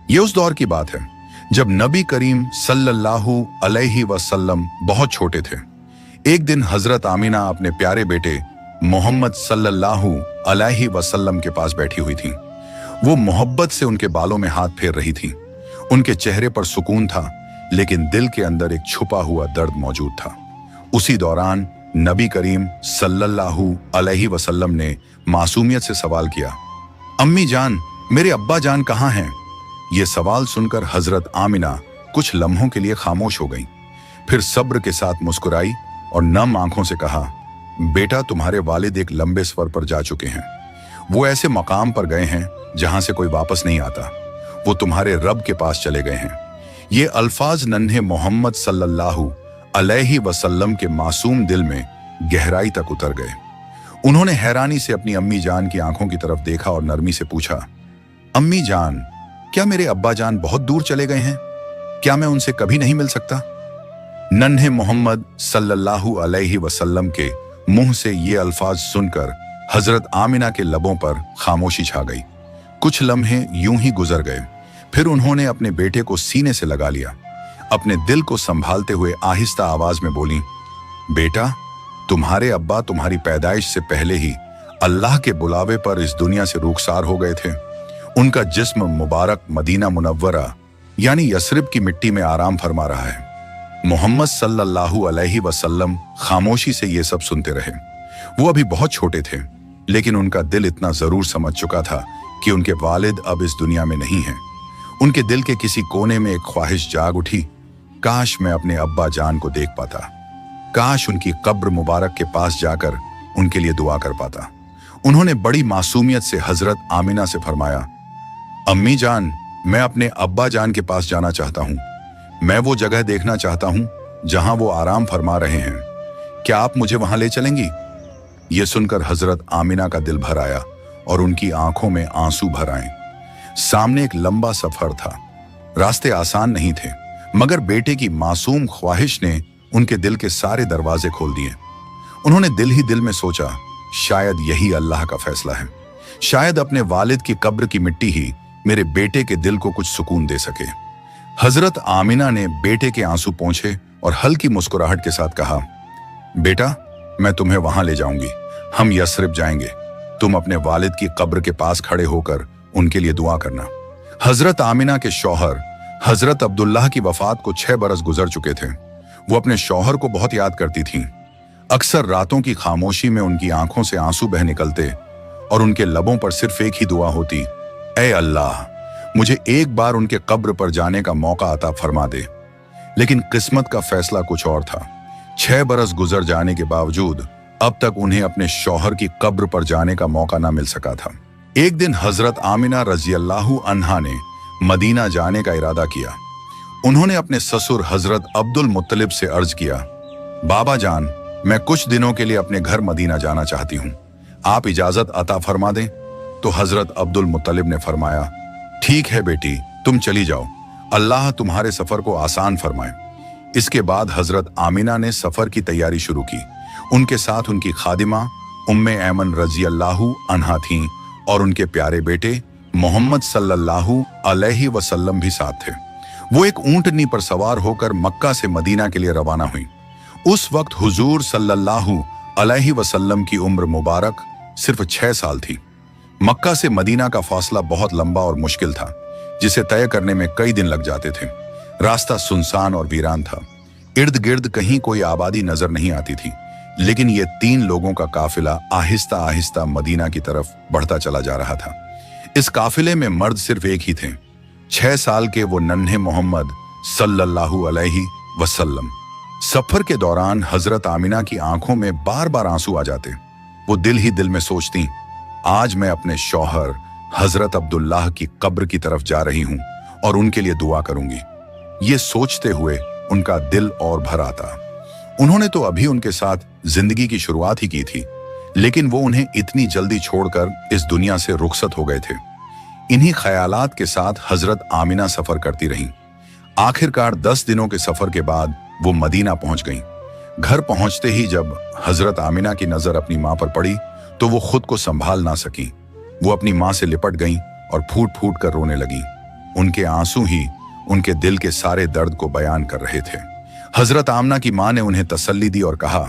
ये उस दौर की बात है जब नबी करीम सल्लल्लाहु अलैहि वसल्लम बहुत छोटे थे। एक दिन हजरत आमीना अपने प्यारे बेटे मोहम्मद सल्लल्लाहु अलैहि वसल्लम के पास बैठी हुई थी। वो मोहब्बत से उनके बालों में हाथ फेर रही थी। उनके चेहरे पर सुकून था, लेकिन दिल के अंदर एक छुपा हुआ दर्द मौजूद था। उसी दौरान नबी करीम सल्लल्लाहु अलैहि वसल्लम ने मासूमियत से सवाल किया, अम्मी जान, मेरे अब्बा जान कहाँ हैं? ये सवाल सुनकर हजरत आमिना कुछ लम्हों के लिए खामोश हो गईं। फिर सब्र के साथ मुस्कुराई और नम आंखों से कहा, बेटा, तुम्हारे वालिद एक लंबे सफर पर जा चुके हैं। वो ऐसे मकाम पर गए हैं जहां से कोई वापस नहीं आता। वो तुम्हारे रब के पास चले गए हैं। ये अल्फाज नन्हे मोहम्मद सल्लल्लाहु अलैहि वसल्लम के मासूम दिल में गहराई तक उतर गए। उन्होंने हैरानी से अपनी अम्मी जान की आंखों की तरफ देखा और नरमी से पूछा, अम्मी जान, क्या मेरे अब्बा जान बहुत दूर चले गए हैं? क्या मैं उनसे कभी नहीं मिल सकता? नन्हे मोहम्मद सल्लल्लाहु अलैहि वसल्लम के मुंह से ये अल्फाज सुनकर हजरत आमिना के लबों पर खामोशी छा गई। कुछ लम्हे यूं ही गुजर गए। फिर उन्होंने अपने बेटे को सीने से लगा लिया। अपने दिल को संभालते हुए आहिस्ता आवाज में बोली, बेटा, तुम्हारे अब्बा तुम्हारी पैदाइश से पहले ही अल्लाह के बुलावे पर इस दुनिया से रुखसार हो गए थे। उनका जिस्म मुबारक मदीना मुनव्वरा यानी यसरिब की मिट्टी में आराम फरमा रहा है। मोहम्मद सल्लल्लाहु अलैहि वसल्लम खामोशी से ये सब सुनते रहे। वो अभी बहुत छोटे थे, लेकिन उनका दिल इतना जरूर समझ चुका था कि उनके वालिद अब इस दुनिया में नहीं हैं। उनके दिल के किसी कोने में एक ख्वाहिश जाग उठी, काश मैं अपने अब्बा जान को देख पाता। काश उनकी कब्र मुबारक के पास जाकर उनके लिए दुआ कर पाता। उन्होंने बड़ी मासूमियत से हजरत आमिना से फरमाया, अम्मी जान, मैं अपने अब्बा जान के पास जाना चाहता हूँ। मैं वो जगह देखना चाहता हूँ जहां वो आराम फरमा रहे हैं। क्या आप मुझे वहां ले चलेंगी? ये सुनकर हजरत आमिना का दिल भर आया और उनकी आंखों में आंसू भर आए। सामने एक लंबा सफर था। रास्ते आसान नहीं थे, मगर बेटे की मासूम ख्वाहिश ने उनके दिल के सारे दरवाजे खोल दिए। उन्होंने दिल ही दिल में सोचा, शायद यही अल्लाह का फैसला है। शायद अपने वालिद की कब्र की मिट्टी ही मेरे बेटे के दिल को कुछ सुकून दे सके। हजरत आमिना ने बेटे के आंसू पोंछे और हल्की मुस्कुराहट के साथ कहा, बेटा, मैं तुम्हें वहां ले जाऊंगी। हम यसरिब जाएंगे। तुम अपने वालिद की कब्र के पास खड़े होकर उनके लिए दुआ करना। हजरत आमिना के शौहर हजरत अब्दुल्लाह की वफात को 6 बरस गुजर चुके थे। वो अपने शौहर को बहुत याद करती थीं। अक्सर रातों की खामोशी में उनकी आंखों से आंसू बह निकलते और उनके लबों पर सिर्फ एक ही दुआ होती, ऐ अल्लाह, मुझे एक बार उनके कब्र पर जाने का मौका अता फरमा दे। लेकिन किस्मत का फैसला कुछ और था। 6 बरस गुजर जाने के बावजूद अब तक उन्हें अपने शौहर की कब्र पर जाने का मौका ना मिल सका था। एक दिन हजरत आमिना रज़ियल्लाहु अन्हा ने मदीना जाने का इरादा किया। उन्होंने अपने ससुर हजरत अब्दुल मुत्तलिब से अर्ज किया, बाबा जान, मैं कुछ दिनों के लिए अपने घर मदीना जाना चाहती हूँ। आप इजाजत अता फरमा दें। तो हजरत अब्दुल मुत्तलिब ने फरमाया, ठीक है बेटी, तुम चली जाओ। अल्लाह तुम्हारे सफर को आसान फरमाए। इसके बाद हजरत आमिना ने सफर की तैयारी शुरू की। उनके साथ उनकी खादिमा उम्मे ऐमन रज़ियल्लाहु अन्हा थीं और उनके प्यारे बेटे मोहम्मद सल्लल्लाहु अलैहि वसल्लम भी साथ थे। वो एक ऊंटनी पर सवार होकर मक्का से मदीना के लिए रवाना हुई। उस वक्त हुजूर सल्लल्लाहु अलैहि वसल्लम की उम्र मुबारक सिर्फ 6 साल थी। मक्का से मदीना का फासला बहुत लंबा और मुश्किल था, जिसे तय करने में कई दिन लग जाते थे। रास्ता सुनसान और वीरान था। इर्द गिर्द कहीं कोई आबादी नजर नहीं आती थी, लेकिन ये 3 लोगों का काफिला आहिस्ता आहिस्ता मदीना की तरफ बढ़ता चला जा रहा था। इस काफिले में मर्द सिर्फ एक ही थे, 6 साल के वो नन्हे मोहम्मद सल्लल्लाहु अलैहि वसल्लम। सफर के दौरान हजरत आमिना की आंखों में बार बार आंसू आ जाते। वो दिल ही दिल में सोचती, आज मैं अपने शौहर हजरत अब्दुल्लाह की कब्र की तरफ जा रही हूं और उनके लिए दुआ करूंगी। ये सोचते हुए उनका दिल और भर आता। उन्होंने तो अभी उनके साथ जिंदगी की शुरुआत ही की थी, लेकिन वो उन्हें इतनी जल्दी छोड़कर इस दुनिया से रुखसत हो गए थे। इन्हीं ख्यालात के साथ हजरत आमिना सफर करती रहीं। आखिरकार 10 दिनों के सफर के बाद वो मदीना पहुंच गईं। घर पहुंचते ही जब हजरत आमिना की नजर अपनी मां पर पड़ी तो वो खुद को संभाल ना सकी। वो अपनी मां से लिपट गईं और फूट फूट कर रोने लगी। उनके आंसू ही उनके दिल के सारे दर्द को बयान कर रहे थे। हजरत आमना की मां ने उन्हें तसल्ली दी और कहा,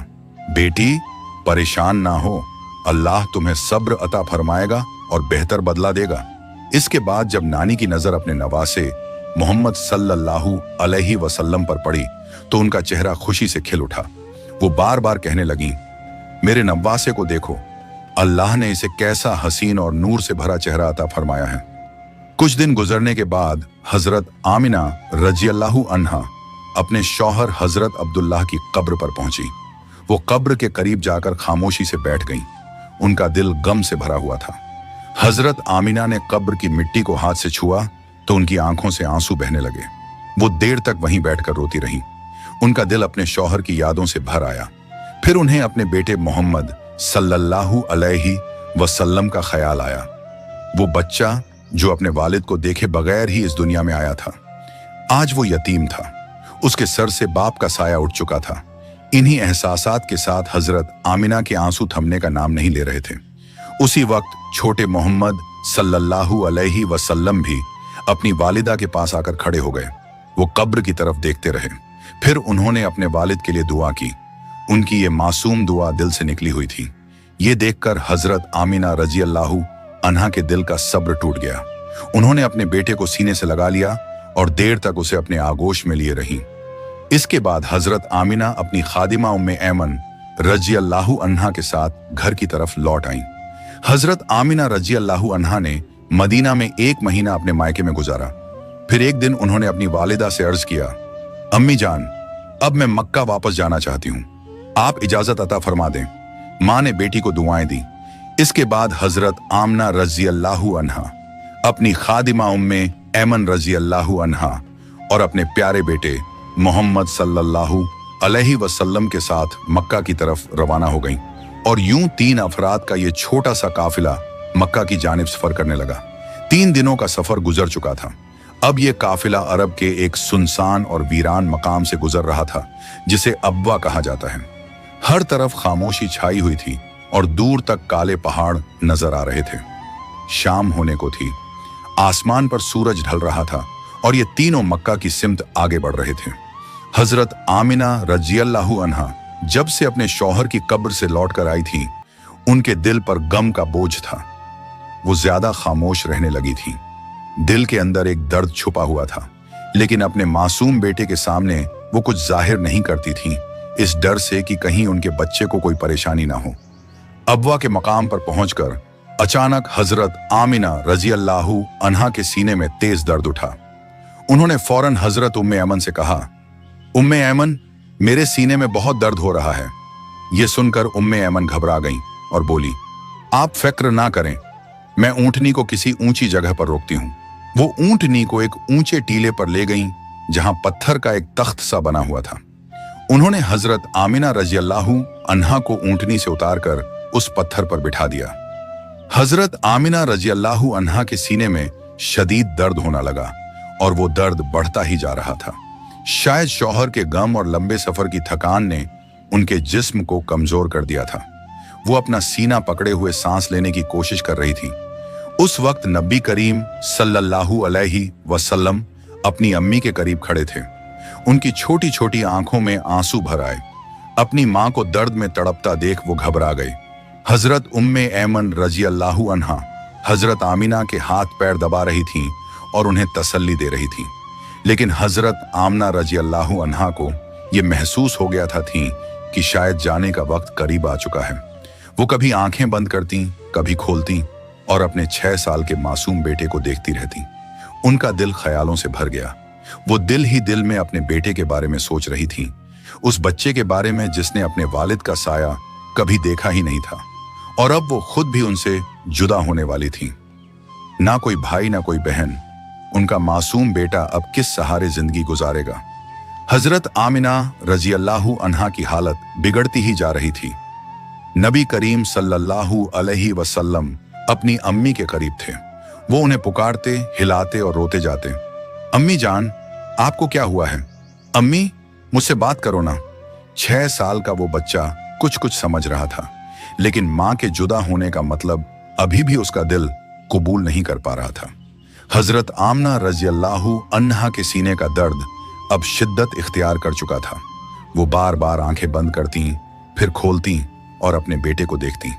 बेटी परेशान ना हो, अल्लाह तुम्हें सब्र अता फरमाएगा और बेहतर बदला देगा। इसके बाद जब नानी की नजर अपने नवासे मोहम्मद सल्लल्लाहु अलैहि वसल्लम पर पड़ी तो उनका चेहरा खुशी से खिल उठा। वो बार बार कहने लगी, मेरे नवासे को देखो, अल्लाह ने इसे कैसा हसीन और नूर से भरा चेहरा अता फरमाया है। कुछ दिन गुजरने के बाद हजरत आमिना रजियल्लाहु अन्हा अपने शौहर हजरत अब्दुल्लाह की कब्र पर पहुंची। वो कब्र के करीब जाकर खामोशी से बैठ गईं। उनका दिल गम से भरा हुआ था। हजरत आमिना ने कब्र की मिट्टी को हाथ से छुआ तो उनकी आंखों से आंसू बहने लगे। वो देर तक वहीं बैठकर रोती रहीं। उनका दिल अपने शौहर की यादों से भर आया। फिर उन्हें अपने बेटे मोहम्मद सल्लल्लाहु अलैहि वसल्लम का ख्याल आया। वो बच्चा जो अपने वालिद को देखे बगैर ही इस दुनिया में आया था, आज वो यतीम था। उसके सर से बाप का साया उठ चुका था। इन्हीं एहसासात के साथ हजरत आमिना के आंसू थमने का नाम नहीं ले रहे थे। उसी वक्त छोटे मोहम्मद सल्लल्लाहु अलैहि वसल्लम भी अपनी वालिदा के पास आकर खड़े हो गए। वो कब्र की तरफ देखते रहे। फिर उन्होंने अपने वालिद के लिए दुआ की। उनकी ये मासूम दुआ दिल से निकली हुई थी। ये देखकर हजरत आमिना रजियल्लाहु अन्हा के दिल का सब्र टूट गया। उन्होंने अपने बेटे को सीने से लगा लिया और देर तक उसे अपने आगोश में लिए रहीं। इसके बाद हजरत आमिना अपनी खादिमा उम्मे ऐमन रजियल्लाहु अन्हा के साथ घर की तरफ लौट आईं। हजरत आमिना रजियल्लाहु अन्हा ने मदीना में 1 महीना अपने मायके में गुजारा। फिर एक दिन उन्होंने अपनी वालिदा से अर्ज किया, अम्मी जान, अब मैं मक्का वापस जाना चाहती हूँ, आप इजाजत अता फरमा दें। माँ ने बेटी को दुआएं दी। इसके बाद हजरत आमना रजियल्लाहु अन्हा अपनी खादिमा उम्मे ऐमन रजियल्लाहु अन्हा और अपने प्यारे बेटे मोहम्मद सल्लल्लाहु अलैहि वसल्लम के साथ मक्का की तरफ रवाना हो गईं और यूं 3 अफराद का ये छोटा सा काफिला मक्का की जानिब सफर करने लगा। 3 दिनों का सफर गुजर चुका था। अब ये काफिला अरब के एक सुनसान और वीरान मकाम से गुजर रहा था जिसे अब्वा कहा जाता है। हर तरफ खामोशी छाई हुई थी और दूर तक काले पहाड़ नजर आ रहे थे। शाम होने को थी। आसमान पर सूरज ढल रहा था और ये तीनों मक्का की सिमत आगे बढ़ रहे थे। हजरत आमिना रजियल्लाहु अन्हा जब से अपने शौहर की कब्र से लौटकर आई थी, उनके दिल पर गम का बोझ था। वो ज्यादा खामोश रहने लगी थी। दिल के अंदर एक दर्द छुपा हुआ था, लेकिन अपने मासूम बेटे के सामने वो कुछ जाहिर नहीं करती थी, इस डर से कि कहीं उनके बच्चे को कोई परेशानी ना हो। अब्वा के मकाम पर पहुंचकर अचानक हजरत आमिना रजियल्लाहु अन्हा के सीने में तेज दर्द उठा। उन्होंने फौरन हजरत उम्मे ऐमन से कहा, उम्मे ऐमन, मेरे सीने में बहुत दर्द हो रहा है। यह सुनकर उम्मे ऐमन घबरा गईं और बोली, आप फिक्र ना करें, मैं ऊंटनी को किसी ऊंची जगह पर रोकती हूँ। वो ऊंटनी को एक ऊंचे टीले पर ले गईं जहां पत्थर का एक तख्त सा बना हुआ था। उन्होंने हजरत आमिना रजियल्लाहु अन्हा को ऊंटनी से उतारकर उस पत्थर पर बिठा दिया। हजरत आमिना रजियल्लाहु अन्हा के सीने में शदीद दर्द होना लगा और वो दर्द बढ़ता ही जा रहा था। शायद शौहर के गम और लंबे सफर की थकान ने उनके जिस्म को कमजोर कर दिया था। वो अपना सीना पकड़े हुए सांस लेने की कोशिश कर रही थी। उस वक्त नबी करीम सल्लल्लाहु अलैहि वसल्लम अपनी अम्मी के करीब खड़े थे। उनकी छोटी छोटी आंखों में आंसू भर आए। अपनी मां को दर्द में तड़पता देख वो घबरा गए। हजरत उम्मे ऐमन रजियल्लाहु अन्हा हजरत आमिना के हाथ पैर दबा रही थीं और उन्हें तसल्ली दे रही थीं। लेकिन हजरत आमना रजियल्लाहु अन्हा को यह महसूस हो गया था कि शायद जाने का वक्त करीब आ चुका है। वो कभी आंखें बंद करती, कभी खोलती और अपने 6 साल के मासूम बेटे को देखती रहती। उनका दिल ख्यालों से भर गया। वो दिल ही दिल में अपने बेटे के बारे में सोच रही थी, उस बच्चे के बारे में जिसने अपने वालिद का साया कभी देखा ही नहीं था और अब वो खुद भी उनसे जुदा होने वाली थी। ना कोई भाई ना कोई बहन। उनका मासूम बेटा अब किस सहारे जिंदगी गुजारेगा। हजरत आमिना रजियल्लाहु अन्हा की हालत बिगड़ती ही जा रही थी। नबी करीम सल्लल्लाहु अलैहि वसल्लम अपनी अम्मी के करीब थे। वो उन्हें पुकारते, हिलाते और रोते जाते। अम्मी जान, आपको क्या हुआ है? अम्मी, मुझसे बात करो ना। 6 साल का वो बच्चा कुछ कुछ समझ रहा था, लेकिन मां के जुदा होने का मतलब अभी भी उसका दिल कबूल नहीं कर पा रहा था। हजरत आमना रजी अल्लाहु अन्हा के सीने का दर्द अब शिद्दत इख्तियार कर चुका था। वो बार बार आंखें बंद करती, फिर खोलती और अपने बेटे को देखती।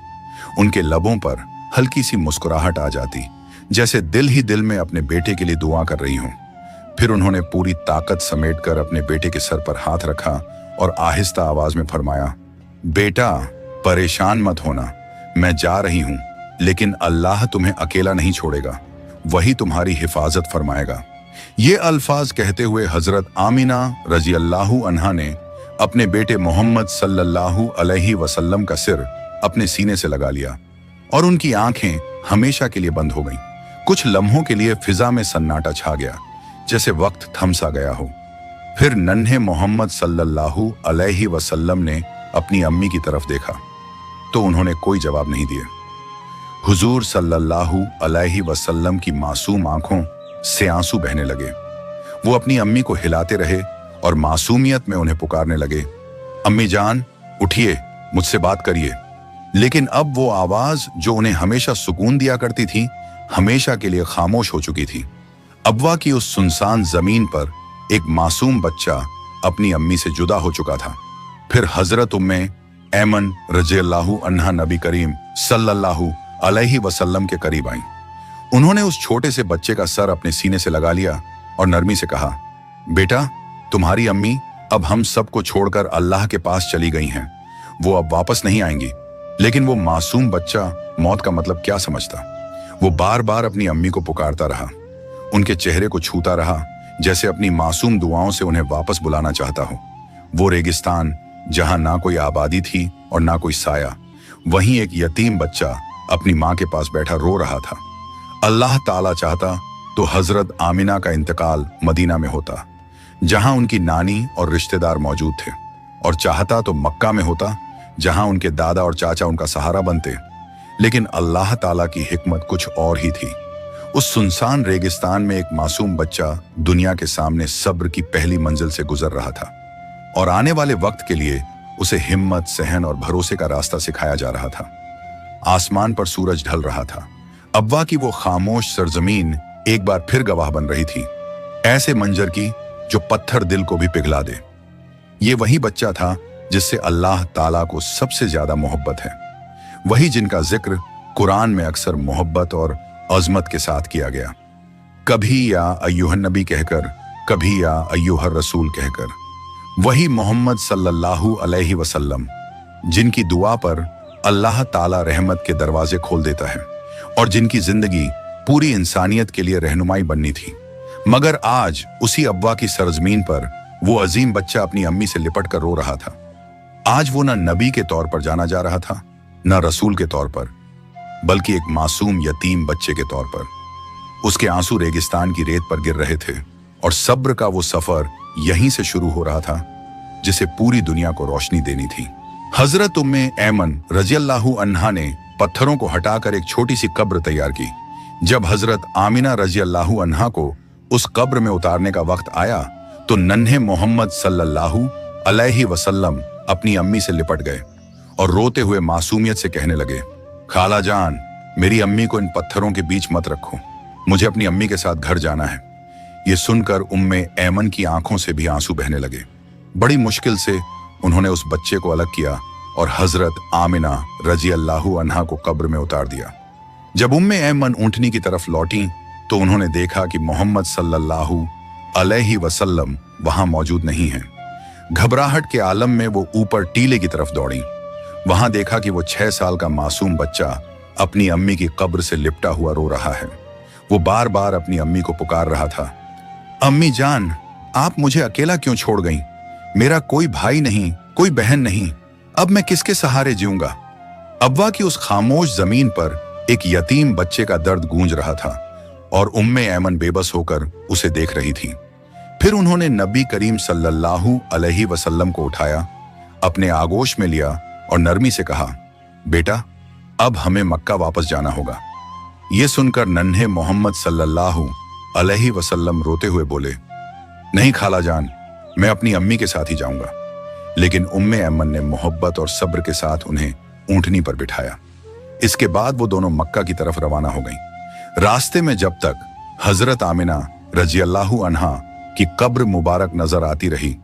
उनके लबों पर हल्की सी मुस्कुराहट आ जाती, जैसे दिल ही दिल में अपने बेटे के लिए दुआ कर रही हूं। फिर उन्होंने पूरी ताकत समेटकर अपने बेटे के सर पर हाथ रखा और आहिस्ता आवाज में फरमाया, बेटा परेशान मत होना, मैं जा रही हूं, लेकिन अल्लाह तुम्हें अकेला नहीं छोड़ेगा, वही तुम्हारी हिफाजत फरमाएगा। ये अल्फाज कहते हुए हजरत आमिना रजी अल्लाहु अन्हा ने अपने बेटे मोहम्मद सल्लल्लाहु अलैहि वसल्लम का सिर अपने सीने से लगा लिया और उनकी आंखें हमेशा के लिए बंद हो गईं। कुछ लम्हों के लिए फिजा में सन्नाटा छा गया, जैसे वक्त थम सा गया हो। फिर नन्हे मोहम्मद सल्लल्लाहु अलैहि वसल्लम ने अपनी अम्मी की तरफ देखा तो उन्होंने कोई जवाब नहीं दिया। हुजूर सल्लल्लाहु अलैहि वसल्लम की मासूम आंखों से आंसू बहने लगे। वो अपनी अम्मी को हिलाते रहे और मासूमियत में उन्हें पुकारने लगे, अम्मी जान उठिए, मुझसे बात करिए। लेकिन अब वो आवाज जो उन्हें हमेशा सुकून दिया करती थी, हमेशा के लिए खामोश हो चुकी थी। अबवा की उस सुनसान जमीन पर एक मासूम बच्चा अपनी अम्मी से जुदा हो चुका था। फिर हजरत उम्मे ऐमन रज़ियल्लाहु अन्हा नबी करीम सल्लल्लाहु अलैहि वसल्लम के करीब आई। उन्होंने उस छोटे से बच्चे का सर अपने सीने से लगा लिया और नरमी से कहा, बेटा तुम्हारी अम्मी अब हम सबको छोड़कर अल्लाह के पास चली गई हैं, वो अब वापस नहीं आएंगी। लेकिन वो मासूम बच्चा मौत का मतलब क्या समझता। वो बार बार अपनी अम्मी को पुकारता रहा, उनके चेहरे को छूता रहा, जैसे अपनी मासूम दुआओं से उन्हें वापस बुलाना चाहता हो। वो रेगिस्तान जहां ना कोई आबादी थी और ना कोई साया, वहीं एक यतीम बच्चा अपनी माँ के पास बैठा रो रहा था। अल्लाह ताला चाहता तो हजरत आमिना का इंतकाल मदीना में होता, जहां उनकी नानी और रिश्तेदार मौजूद थे, और चाहता तो मक्का में होता, जहां उनके दादा और चाचा उनका सहारा बनते। लेकिन अल्लाह ताला की हिकमत कुछ और ही थी। उस सुनसान रेगिस्तान में एक मासूम बच्चा दुनिया के सामने सब्र की पहली मंजिल से गुजर रहा था और आने वाले वक्त के लिए उसे हिम्मत, सहन और भरोसे का रास्ता सिखाया जा रहा था। आसमान पर सूरज ढल रहा था। अब्वा की वो खामोश सरजमीन एक बार फिर गवाह बन रही थी, ऐसे मंजर की जो पत्थर दिल को भी पिघला दे। ये वही बच्चा था जिससे अल्लाह ताला को सबसे ज्यादा मोहब्बत है, वही जिनका जिक्र कुरान में अक्सर मोहब्बत और अजमत के साथ किया गया, कभी या अय्युहन नबी कहकर, कभी या अय्युहर रसूल कहकर। वही मोहम्मद सल्लल्लाहु अलैहि वसल्लम जिनकी दुआ पर अल्लाह ताला रहमत के दरवाजे खोल देता है और जिनकी जिंदगी पूरी इंसानियत के लिए रहनुमाई बननी थी। मगर आज उसी अब्वा की सरजमीन पर वो अजीम बच्चा अपनी अम्मी से लिपट कर रो रहा था। आज वो न नबी के तौर पर जाना जा रहा था, न रसूल के तौर पर, बल्कि एक मासूम यतीम बच्चे के तौर पर। उसके आंसू रेगिस्तान की रेत पर गिर रहे थे और सब्र का वो सफर यहीं से शुरू हो रहा था जिसे पूरी दुनिया को रोशनी देनी थी। हजरत उम्मे ऐमन रज़ियल्लाहु अन्हा ने पत्थरों को हटाकर एक छोटी सी कब्र तैयार की। जब हजरत आमिना रज़ियल्लाहु अन्हा को उस कब्र में उतारने का वक्त आया तो नन्हे मोहम्मद सल्लल्लाहु अलैहि वसल्लम अपनी अम्मी से लिपट गए और रोते हुए मासूमियत से कहने लगे, खाला जान, मेरी अम्मी को इन पत्थरों के बीच मत रखो, मुझे अपनी अम्मी के साथ घर जाना है। ये सुनकर उम्मे ऐमन की आंखों से भी आंसू बहने लगे। बड़ी मुश्किल से उन्होंने उस बच्चे को अलग किया और हजरत आमिना रज़ियल्लाहु अन्हा को कब्र में उतार दिया। जब उम्मे ऐमन ऊंटनी की तरफ लौटी तो उन्होंने देखा कि मोहम्मद सल्लल्लाहु अलैहि वसल्लम वहां मौजूद नहीं है। घबराहट के आलम में वो ऊपर टीले की तरफ दौड़ी। वहां देखा कि वो 6 साल का मासूम बच्चा अपनी अम्मी की कब्र से लिपटा हुआ रो रहा है। वो बार बार अपनी अम्मी को पुकार रहा था, अम्मी जान, आप मुझे अकेला क्यों छोड़ गईं? मेरा कोई भाई नहीं, कोई बहन नहीं, अब मैं किसके सहारे जीऊंगा? अब्वा की उस खामोश जमीन पर एक यतीम बच्चे का दर्द गूंज रहा था और उम्मे ऐमन बेबस होकर उसे देख रही थी। फिर उन्होंने नबी करीम सल्लल्लाहु अलैहि वसल्लम को उठाया, अपने आगोश में लिया और नरमी से कहा, बेटा अब हमें मक्का वापस जाना होगा। ये सुनकर नन्हे मोहम्मद सल्लल्लाहु अलैहि वसल्लम रोते हुए बोले, नहीं खाला जान, मैं अपनी अम्मी के साथ ही जाऊंगा। लेकिन उम्मे ऐमन ने मोहब्बत और सब्र के साथ उन्हें ऊंटनी पर बिठाया। इसके बाद वो दोनों मक्का की तरफ रवाना हो गईं। रास्ते में जब तक हजरत आमिना रजी अल्लाहु अन्हा की कब्र मुबारक नजर आती रही।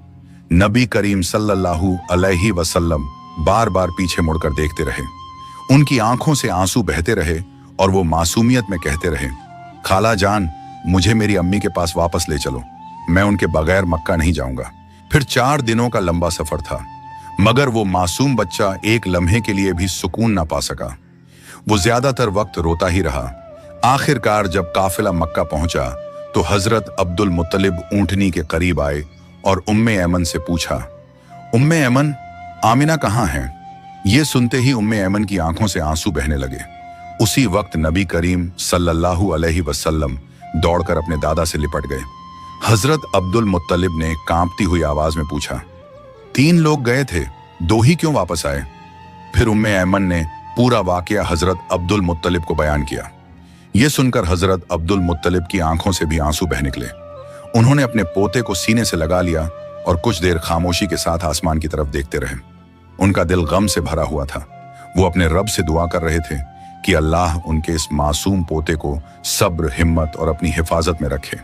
नबी करीम सल्लल्लाहु अलैहि वसल्लम बार बार पीछे मुड़कर देखते रहे। उनकी आंखों से आंसू बहते रहे और वो मासूमियत में कहते रहे, खाला जान, मुझे मेरी अम्मी के पास वापस ले चलो, मैं उनके बगैर मक्का नहीं जाऊंगा। फिर 4 दिनों का लंबा सफर था, मगर वो मासूम बच्चा एक लम्हे के लिए भी सुकून ना पा सका। वो ज्यादातर वक्त रोता ही रहा। आखिरकार जब काफिला मक्का पहुंचा तो हजरत अब्दुल मुत्तलिब ऊंटनी के करीब आए और उम्मे ऐमन से पूछा, उम्मे ऐमन, आमिना कहाँ है? ये सुनते ही उम्मे ऐमन की आंखों से आंसू बहने लगे। उसी वक्त नबी करीम सल्लल्लाहु अलैहि वसल्लम दौड़कर अपने दादा से लिपट गए। हजरत अब्दुल मुत्तलिब ने कांपती हुई आवाज में पूछा, 3 लोग गए थे, 2 ही क्यों वापस आए? फिर उम्मे ऐमन ने पूरा वाकया हजरत अब्दुल मुत्तलिब को बयान किया। यह सुनकर हजरत अब्दुल मुत्तलिब की आंखों से भी आंसू बह निकले। उन्होंने अपने पोते को सीने से लगा लिया और कुछ देर खामोशी के साथ आसमान की तरफ देखते रहे। उनका दिल गम से भरा हुआ था। वो अपने रब से दुआ कर रहे थे कि अल्लाह उनके इस मासूम पोते को सब्र, हिम्मत और अपनी हिफाजत में रखे।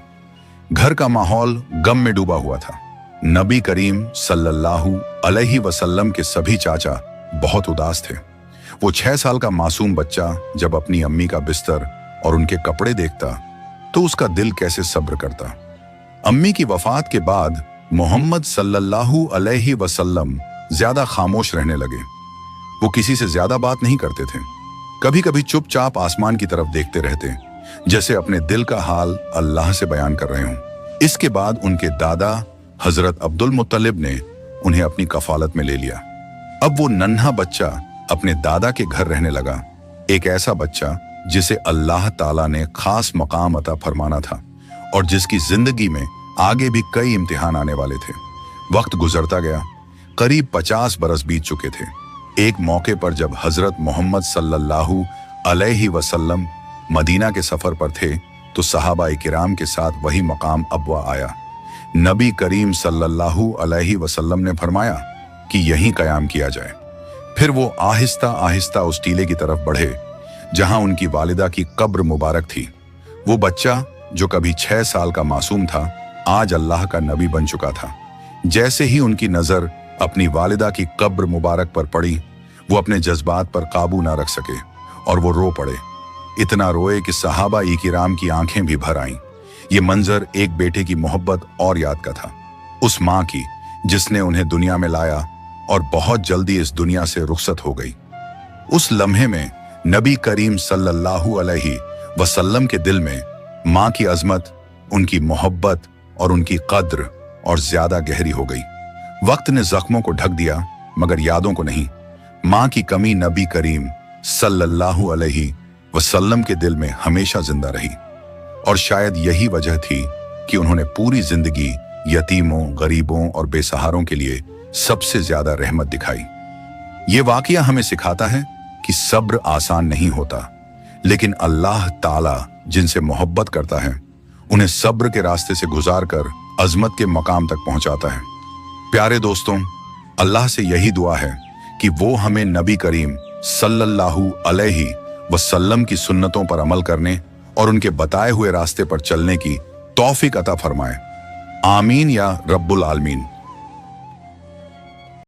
घर का माहौल गम में डूबा हुआ था। नबी करीम सल्लल्लाहु अलैहि वसल्लम के सभी चाचा बहुत उदास थे। वो 6 साल का मासूम बच्चा जब अपनी अम्मी का बिस्तर और उनके कपड़े देखता तो उसका दिल कैसे सब्र करता। अम्मी की वफात के बाद मोहम्मद सल्लल्लाहु अलैहि वसल्लम ज्यादा खामोश रहने लगे। वो किसी से ज्यादा बात नहीं करते थे। कभी कभी चुपचाप आसमान की तरफ देखते रहते, जैसे अपने दिल का हाल अल्लाह से बयान कर रहे हों। इसके बाद उनके दादा हजरत अब्दुल मुत्तलिब ने उन्हें अपनी कफालत में ले लिया। अब वो नन्हा बच्चा अपने दादा के घर रहने लगा, एक ऐसा बच्चा जिसे अल्लाह ताला ने खास मकाम अता फरमाना था और जिसकी जिंदगी में आगे भी कई इम्तिहान आने वाले थे। वक्त गुजरता गया, करीब 50 बरस बीत चुके थे। एक मौके पर जब हजरत मोहम्मद सल्लल्लाहु अलैहि वसल्लम मदीना के सफर पर थे तो सहाबाए किराम के साथ वही मकाम अबवा आया। नबी करीम सल्लल्लाहु अलैहि वसल्लम ने फरमाया कि यहीं कयाम किया जाए। फिर वो आहिस्ता आहिस्ता उस टीले की तरफ बढ़े जहां उनकी वालिदा की कब्र मुबारक थी। वो बच्चा जो कभी 6 साल का मासूम था, आज अल्लाह का नबी बन चुका था। जैसे ही उनकी नजर अपनी वालिदा की कब्र मुबारक पर पड़ी, वो अपने जज्बात पर काबू ना रख सके और वो रो पड़े। इतना रोए कि सहाबा किराम की आंखें भी भर आईं। ये मंजर एक बेटे की मोहब्बत और याद का था, उस माँ की जिसने उन्हें दुनिया में लाया और बहुत जल्दी इस दुनिया से रुखसत हो गई। उस लम्हे में नबी करीम सल्लल्लाहु अलैहि वसल्लम के दिल में माँ की अजमत, उनकी मोहब्बत और उनकी कद्र और ज्यादा गहरी हो गई। वक्त ने जख्मों को ढक दिया मगर यादों को नहीं। माँ की कमी नबी करीम सल्लल्लाहु अलैहि वसल्लम के दिल में हमेशा जिंदा रही और शायद यही वजह थी कि उन्होंने पूरी जिंदगी यतीमों, गरीबों और बेसहारों के लिए सबसे ज्यादा रहमत दिखाई। ये वाकया हमें सिखाता है कि सब्र आसान नहीं होता, लेकिन अल्लाह ताला जिनसे मोहब्बत करता है उन्हें सब्र के रास्ते से गुजार कर अजमत के मकाम तक पहुंचाता है। प्यारे दोस्तों, अल्लाह से यही दुआ है कि वो हमें नबी करीम सल्लल्लाहु अलैहि वसल्लम की सुन्नतों पर अमल करने और उनके बताए हुए रास्ते पर चलने की तौफीक अता फरमाए। आमीन या रब्बुल आलमीन।